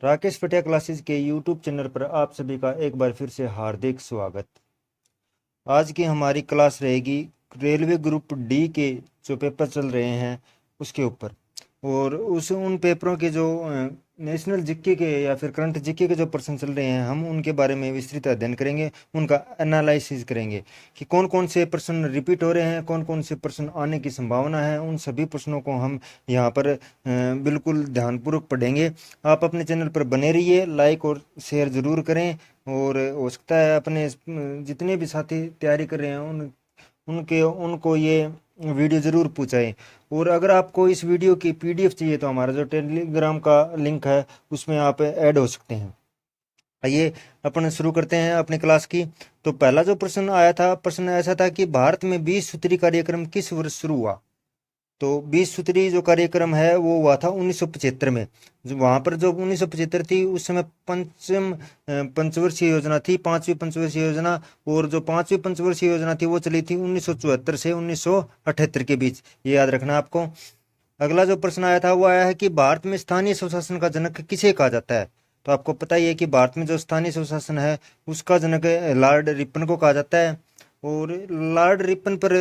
राकेश पटिया क्लासेस के YouTube channel पर आप सभी का एक बार फिर से हार्दिक स्वागत। आज की हमारी क्लास रहेगी रेलवे ग्रुप डी के जो पेपर चल रहे हैं उसके ऊपर, और उन पेपरों के जो नेशनल जीके के या फिर करंट जीके के जो प्रश्न चल रहे हैं हम उनके बारे में विस्तृत अध्ययन करेंगे, उनका एनालिसिस करेंगे कि कौन कौन से प्रश्न रिपीट हो रहे हैं, कौन कौन से प्रश्न आने की संभावना है। उन सभी प्रश्नों को हम यहाँ पर बिल्कुल ध्यानपूर्वक पढ़ेंगे। आप अपने चैनल पर बने रहिए, लाइक और शेयर ज़रूर करें, और हो सकता है अपने जितने भी साथी तैयारी कर रहे हैं उनको ये वीडियो ज़रूर पहुँचाएं। और अगर आपको इस वीडियो की पीडीएफ चाहिए तो हमारा जो टेलीग्राम का लिंक है उसमें आप ऐड हो सकते हैं। आइए अपन शुरू करते हैं अपनी क्लास की। तो पहला जो प्रश्न आया था, प्रश्न ऐसा था कि भारत में 20 सूत्री कार्यक्रम किस वर्ष शुरू हुआ। तो 20 सूत्री जो कार्यक्रम है वो हुआ था 1975 में। जो वहाँ पर जो 1975 थी उस समय पंचवर्षीय योजना थी, पांचवी पंचवर्षीय योजना। और जो पांचवी पंचवर्षीय योजना थी वो चली थी 1974 से 1978 के बीच, ये याद रखना आपको। अगला जो प्रश्न आया था वो आया है कि भारत में स्थानीय स्वशासन का जनक किसे कहा जाता है। तो आपको पता ही है कि भारत में जो स्थानीय स्वशासन है उसका जनक लॉर्ड रिपन को कहा जाता है। और लॉर्ड रिपन पर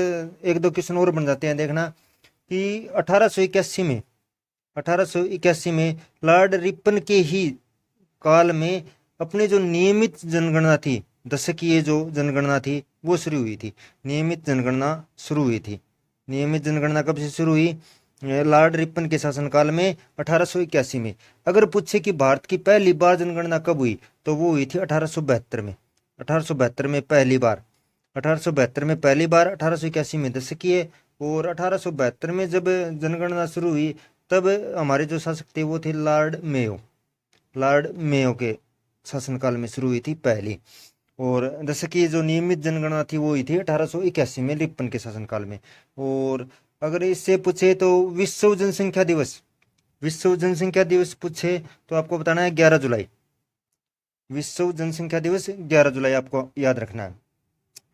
एक दो क्वेश्चन और बन जाते हैं, देखना कि 1881 में लॉर्ड रिपन के ही काल में अपनी जो नियमित जनगणना थी, दशकीय जो जनगणना थी वो शुरू हुई थी। नियमित जनगणना शुरू हुई थी। नियमित जनगणना कब से शुरू हुई? लॉर्ड रिपन के शासनकाल में 1881 में। अगर पूछे कि भारत की पहली बार जनगणना कब हुई तो वो हुई थी 1872 में। 1872 में पहली बार, 1872 में पहली बार, 1881 में दशकीय। और 1872 में जब जनगणना शुरू हुई तब हमारे जो शासक थे वो थे लॉर्ड मेयो। लॉर्ड मेयो के शासनकाल में शुरू हुई थी पहली। और दशकीय जो नियमित जनगणना थी वो हुई थी 1881 में रिपन के शासनकाल में। और अगर इससे पूछे तो विश्व जनसंख्या दिवस, विश्व जनसंख्या दिवस पूछे तो आपको बताना है 11 जुलाई। विश्व जनसंख्या दिवस 11 जुलाई आपको याद रखना है।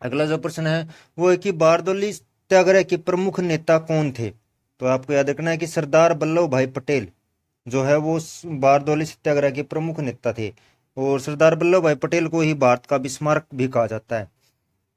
अगला जो प्रश्न है वो है कि बारदौली सत्याग्रह के प्रमुख नेता कौन थे। तो आपको याद रखना है कि सरदार वल्लभ भाई पटेल जो है वो बारदौली सत्याग्रह के प्रमुख नेता थे। और सरदार वल्लभ भाई पटेल को ही भारत का बिस्मार्क भी कहा जाता है।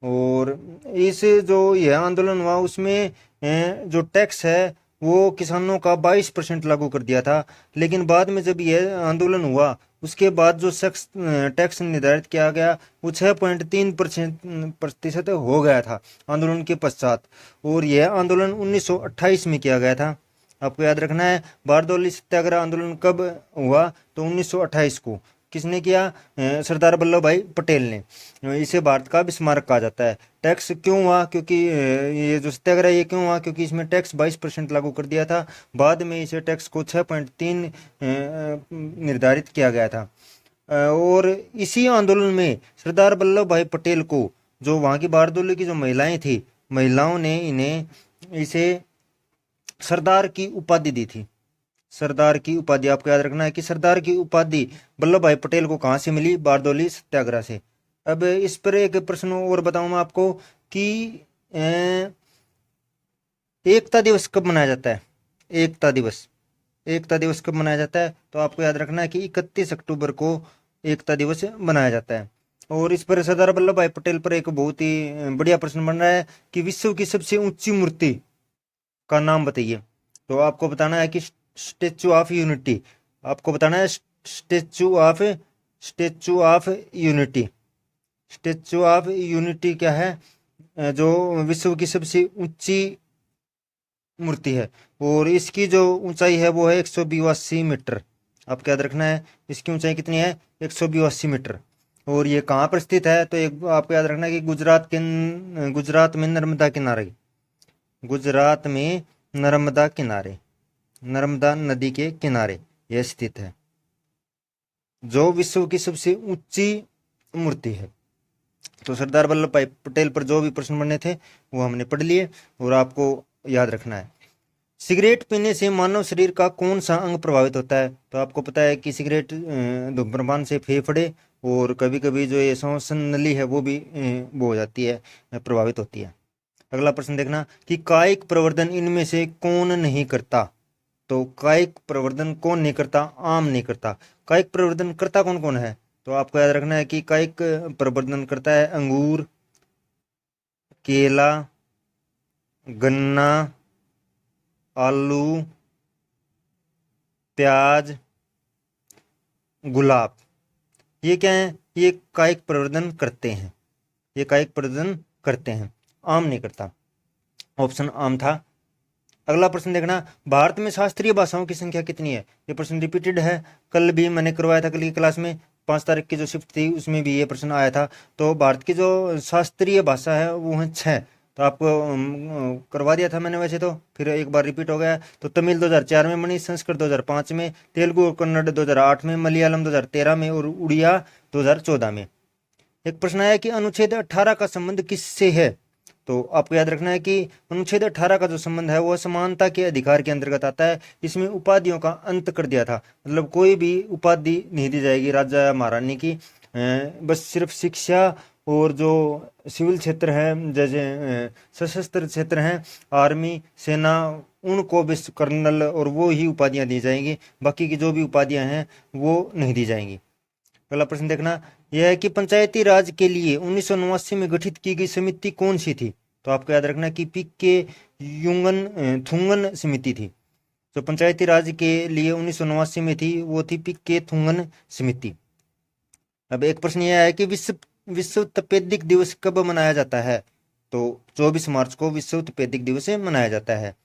और इस जो यह आंदोलन हुआ उसमें जो टैक्स है वो किसानों का 22% लागू कर दिया था। लेकिन बाद में जब यह आंदोलन हुआ उसके बाद जो शख्स टैक्स निर्धारित किया गया वो 6.3% हो गया था आंदोलन के पश्चात। और यह आंदोलन 1928 में किया गया था। आपको याद रखना है बारदौली सत्याग्रह आंदोलन कब हुआ तो 1928 को। किसने किया? सरदार वल्लभ भाई पटेल ने। इसे भारत का स्मारक कहा जाता है। टैक्स क्यों हुआ? क्योंकि ये जो सत्याग्रह ये क्यों हुआ? क्योंकि इसमें टैक्स 22% लागू कर दिया था। बाद में इसे टैक्स को 6.3 निर्धारित किया गया था। और इसी आंदोलन में सरदार वल्लभ भाई पटेल को जो वहाँ की बारदौली की जो महिलाएं थी, महिलाओं ने इन्हें इसे सरदार की उपाधि दी थी। सरदार की उपाधि आपको याद रखना है कि सरदार की उपाधि वल्लभ भाई पटेल को कहाँ से मिली? बारदौली सत्याग्रह से। अब इस पर एक प्रश्न और बताऊं मैं आपको कि एकता दिवस कब मनाया जाता है? एकता दिवस, एकता दिवस कब मनाया जाता है? तो आपको याद रखना है कि 31 अक्टूबर को एकता दिवस मनाया जाता है। और इस पर सरदार वल्लभ भाई पटेल पर एक बहुत ही बढ़िया प्रश्न बन रहा है कि विश्व की सबसे ऊंची मूर्ति का नाम बताइए। तो आपको बताना है कि स्टेचू ऑफ यूनिटी। आपको बताना है statue of unity. Statue of unity क्या है? जो विश्व की सबसे ऊंची मूर्ति है। और इसकी जो ऊंचाई है वो है 182 मीटर। आपको याद रखना है इसकी ऊंचाई कितनी है? 182 मीटर। और ये कहाँ पर स्थित है? तो एक आपको याद रखना है कि गुजरात में नर्मदा किनारे, गुजरात में नर्मदा किनारे, नर्मदा नदी के किनारे यह स्थित है, जो विश्व की सबसे ऊंची मूर्ति है। तो सरदार वल्लभ भाई पटेल पर जो भी प्रश्न बने थे वो हमने पढ़ लिए और आपको याद रखना है। सिगरेट पीने से मानव शरीर का कौन सा अंग प्रभावित होता है? तो आपको पता है कि सिगरेट धूम्रपान से फेफड़े और कभी कभी जो ये श्वसन नली है वो भी वो हो जाती है, प्रभावित होती है। अगला प्रश्न देखना कि कायिक प्रवर्धन इनमें से कौन नहीं करता। तो कायिक प्रवर्धन कौन नहीं करता? आम नहीं करता। कायिक प्रवर्धन करता कौन कौन है? तो आपको याद रखना है कि कायिक प्रवर्धन करता है अंगूर, केला, गन्ना, आलू, प्याज, गुलाब। ये क्या है? ये कायिक प्रवर्धन करते हैं, ये कायिक प्रवर्धन करते हैं, आम नहीं करता। ऑप्शन आम था। अगला प्रश्न देखना, भारत में शास्त्रीय भाषाओं की संख्या कितनी है? ये प्रश्न रिपीटेड है, कल भी मैंने करवाया था, कल की क्लास में 5 तारीख की जो शिफ्ट थी उसमें भी ये प्रश्न आया था। तो भारत की जो शास्त्रीय भाषा है वो है 6। तो आपको करवा दिया था मैंने वैसे तो, फिर एक बार रिपीट हो गया। तो तमिल 2004 में बनी, संस्कृत 2005 में, तेलुगु और कन्नड़ 2008 में, मलयालम 2013 में और उड़िया 2014 में। एक प्रश्न आया कि अनुच्छेद 18 का संबंध किससे है? तो आपको याद रखना है कि अनुच्छेद 18 का जो संबंध है वो समानता के अधिकार के अंतर्गत आता है। इसमें उपाधियों का अंत कर दिया था, मतलब कोई भी उपाधि नहीं दी जाएगी राजा या महारानी की, बस सिर्फ शिक्षा और जो सिविल क्षेत्र है, जैसे सशस्त्र क्षेत्र हैं, आर्मी, सेना, उनको भी कर्नल और वो ही उपाधियां दी जाएंगी, बाकी की जो भी उपाधियां हैं वो नहीं दी जाएंगी। अगला प्रश्न देखना, यह है कि पंचायती राज के लिए 1989 में गठित की गई समिति कौन सी थी? तो आपको याद रखना कि पीके थुंगन समिति थी। जो पंचायती राज के लिए 1989 में थी वो थी पीके थुंगन समिति। अब एक प्रश्न यह है कि विश्व तपेदिक दिवस कब मनाया जाता है? तो 24 मार्च को विश्व तपेदिक दिवस मनाया जाता है।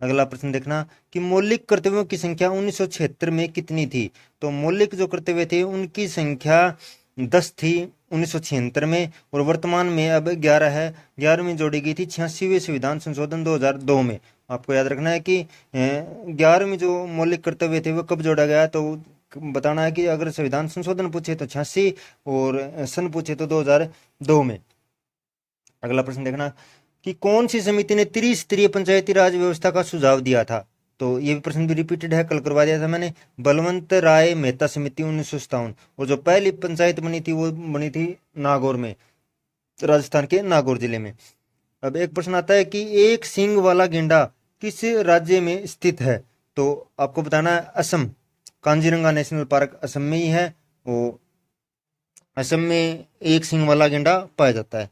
अगला प्रश्न देखना कि मौलिक कर्तव्यों की संख्या 1976 में कितनी थी? तो मौलिक जो कर्तव्य थे उनकी संख्या 10 थी 1976 में, और वर्तमान में अब 11 है। 11वीं जोड़ी गई थी 86वें संविधान संशोधन 2002 में। आपको याद रखना है कि 11वीं जो मौलिक कर्तव्य थे वो कब जोड़ा गया, तो बताना है कि अगर संविधान संशोधन पूछे तो 86 और सन पूछे तो 2002 में। अगला प्रश्न देखना कि कौन सी समिति ने त्रिस्तरीय पंचायती राज व्यवस्था का सुझाव दिया था? तो ये भी प्रश्न भी रिपीटेड है, कल करवा दिया था मैंने। बलवंत राय मेहता समिति 1957। और जो पहली पंचायत बनी थी वो बनी थी नागौर में, राजस्थान के नागौर जिले में। अब एक प्रश्न आता है कि एक सींग वाला गेंडा किस राज्य में स्थित है? तो आपको बताना है असम। कांजीरंगा नेशनल पार्क असम में ही है, वो असम में एक सींग वाला गेंडा पाया जाता है।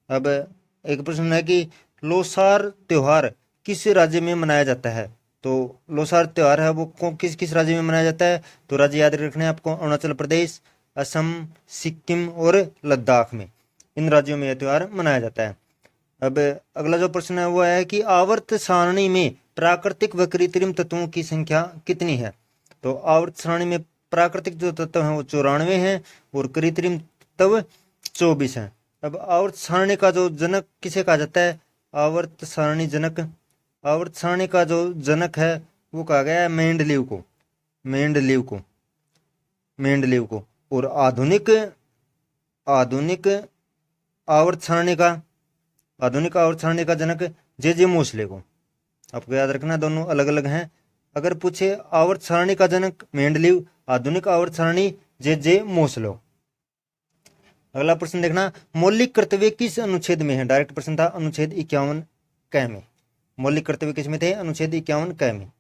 अब एक प्रश्न है कि लोसार त्योहार किस राज्य में मनाया जाता है? तो लोसार त्योहार है वो किस किस राज्य में मनाया जाता है? तो राज्य याद रखने हैं आपको, अरुणाचल प्रदेश, असम, सिक्किम और लद्दाख में, इन राज्यों में यह त्योहार मनाया जाता है। अब अगला जो प्रश्न है वो है कि आवर्त सारणी में प्राकृतिक व कृत्रिम तत्वों की संख्या कितनी है? तो आवर्त सारणी में प्राकृतिक जो तत्व हैं वो 94 हैं और कृत्रिम तत्व 24 हैं। अब आवर्त सारणी का जो जनक किसे कहा जाता है? आवर्त सारणी जनक, आवर्त सारणी का जो जनक है वो कहा गया है मेंडलीव को, मेंडलीव को, मेंडलीव को। और आधुनिक आधुनिक आवर्त सारणी का, आधुनिक आवर्त सारणी का जनक जे मोसले को। आपको याद रखना दोनों अलग अलग हैं। अगर पूछे आवर्त सारणी का जनक मेंडलीव, आधुनिक आवर्त सारणी जे मोसलो। अगला प्रश्न देखना, मौलिक कर्तव्य किस अनुच्छेद में है? डायरेक्ट प्रश्न था, अनुच्छेद 51 क में। मौलिक कर्तव्य किस में थे? अनुच्छेद 51 क में।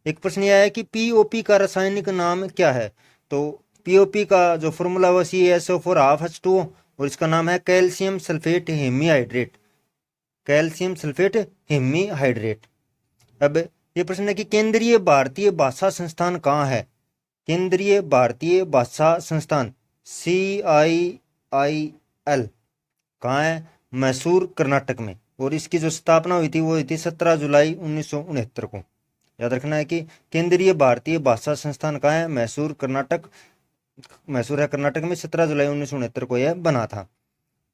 एक प्रश्न यह है कि पीओपी का रासायनिक नाम क्या है? तो पीओपी का जो फॉर्मूला वो CaSO4 और इसका नाम है calcium sulphate hemihydrate, calcium sulphate hemihydrate. अब ये प्रश्न है कि केंद्रीय भारतीय भाषा संस्थान कहाँ है? केंद्रीय भारतीय भाषा संस्थान CIIL कहाँ है? मैसूर, कर्नाटक में। और इसकी जो स्थापना हुई थी वो हुई थी 17 जुलाई 1969 को। याद रखना है कि केंद्रीय भारतीय भाषा संस्थान कहाँ है? मैसूर, कर्नाटक। मैसूर है कर्नाटक में, 17 जुलाई 1969 को यह बना था।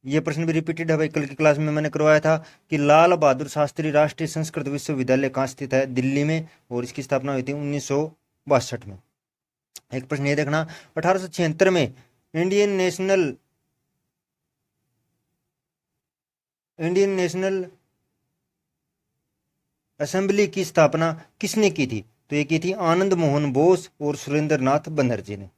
ये प्रश्न भी रिपीटेड है भाई, कल की क्लास में मैंने करवाया था कि लाल बहादुर शास्त्री राष्ट्रीय संस्कृत विश्वविद्यालय कहाँ स्थित है? दिल्ली में, और इसकी स्थापना हुई थी 1962 में। एक प्रश्न ये देखना, 1876 में इंडियन नेशनल असेंबली की स्थापना किसने की थी? तो ये की थी आनंद मोहन बोस और सुरेंद्र नाथ बनर्जी ने।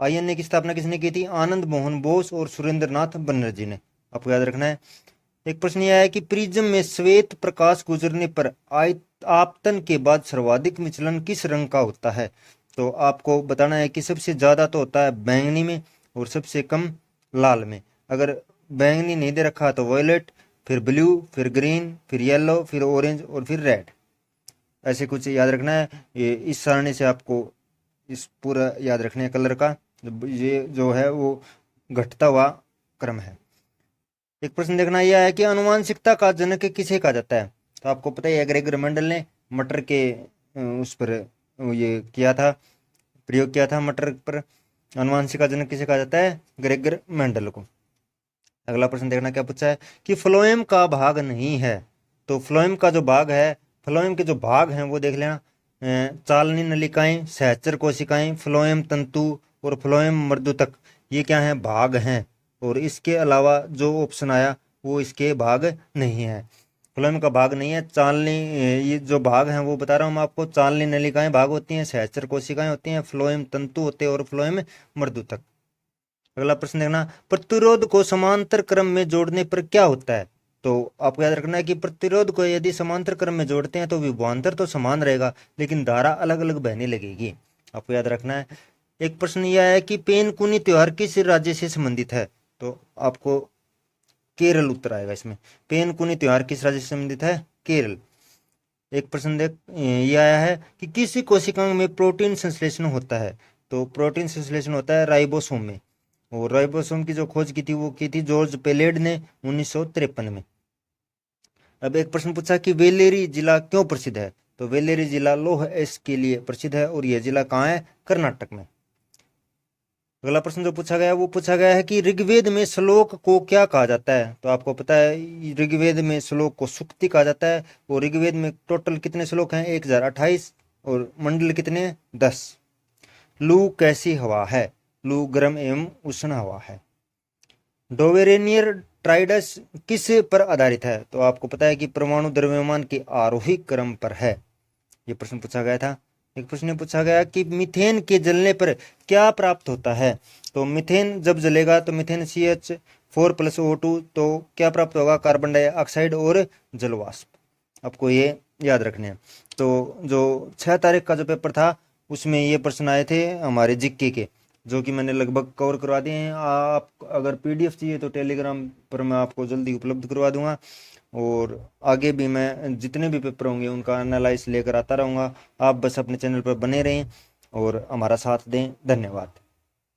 INA की स्थापना किसने की थी? आनंद मोहन बोस और सुरेंद्र नाथ बनर्जी ने। आपको याद रखना है। एक प्रश्न यह है कि प्रिज्म में श्वेत प्रकाश गुजरने पर आपतन के बाद सर्वाधिक विचलन किस रंग का होता है? तो आपको बताना है कि सबसे ज़्यादा तो होता है बैंगनी में और सबसे कम लाल में। अगर बैंगनी नहीं दे रखा तो वॉयलेट, फिर ब्लू, फिर ग्रीन, फिर येलो, फिर ऑरेंज और फिर रेड। ऐसे कुछ याद रखना है। ये इस सारणी से आपको इस पूरा याद रखने कलर का ये जो है वो घटता हुआ क्रम है। एक प्रश्न देखना यह है कि आनुवांशिकता का जनक किसे कहा जाता है? तो आपको पता है ग्रेगर मेंडल ने मटर के उस पर ये किया था, प्रयोग किया था मटर पर। आनुवांशिक का जनक किसे कहा जाता है? ग्रेगर मेंडल को। अगला प्रश्न देखना क्या पूछा है कि फ्लोएम का भाग नहीं है। तो फ्लोएम का जो भाग है, फ्लोएम के जो भाग हैं वो देख लेना। चालनी नलिकाएं, सहचर कोशिकाएं, फ्लोएम तंतु और फ्लोएम मर्दूतक, ये क्या है? भाग हैं। और इसके अलावा जो ऑप्शन आया वो इसके भाग नहीं है। फ्लोएम का भाग नहीं है। चालनी ये जो भाग हैं वो बता रहा हूँ मैं आपको। चालनी नलिकाएं भाग होती हैं, सहचर कोशिकाएं होती हैं, फ्लोएम तंतु होते हैं और फ्लोएम मर्दूतक। अगला प्रश्न देखना, प्रतिरोध को समांतर क्रम में जोड़ने पर क्या होता है? तो आपको याद रखना है कि प्रतिरोध को यदि समांतर क्रम में जोड़ते हैं तो विभवांतर तो समान रहेगा लेकिन धारा अलग अलग बहने लगेगी। आपको याद रखना है। एक प्रश्न यह है कि पेनकुनी त्योहार किस राज्य से संबंधित है? तो आपको केरल उत्तर आएगा इसमें। पेनकुनी त्योहार किस राज्य से संबंधित है? केरल। एक प्रश्न देख ये आया है कि किस कोशिका में प्रोटीन संश्लेषण होता है? तो प्रोटीन संश्लेषण होता है राइबोसोम में। और राइबोसोम की जो खोज की थी वो की थी जॉर्ज पेलेड ने 1953 में। अब एक प्रश्न पूछा कि वेल्लेरी जिला क्यों प्रसिद्ध है? तो वेल्लेरी जिला लौह अयस्क के लिए प्रसिद्ध है और यह जिला कहाँ है? कर्नाटक में। अगला प्रश्न जो पूछा गया वो पूछा गया है कि ऋग्वेद में श्लोक को क्या कहा जाता है? तो आपको पता है ऋग्वेद में श्लोक को सुक्ति कहा जाता है। और ऋग्वेद में टोटल कितने श्लोक हैं? 1028। और मंडल कितने? 10। लू कैसी हवा है? लू गर्म एवं उष्ण हवा है। डोवेरेनियर ट्राइडस किस पर आधारित है? तो आपको पता है कि परमाणु द्रव्यमान के आरोही क्रम पर है। ये प्रश्न पूछा गया था। एक प्रश्न पूछा गया कि मीथेन के जलने पर क्या प्राप्त होता है? तो मीथेन जब जलेगा तो मीथेन CH4 + O2, तो क्या प्राप्त होगा? कार्बन डाइऑक्साइड और जलवाष्प। आपको ये याद रखने हैं। तो जो 6 तारीख का जो पेपर था उसमें ये प्रश्न आए थे हमारे जीके के, जो कि मैंने लगभग कवर करवा दिए हैं। आप अगर PDF चाहिए तो टेलीग्राम पर मैं आपको जल्दी उपलब्ध करवा दूंगा। और आगे भी मैं जितने भी पेपर होंगे उनका एनालाइज लेकर आता रहूँगा। आप बस अपने चैनल पर बने रहें और हमारा साथ दें। धन्यवाद।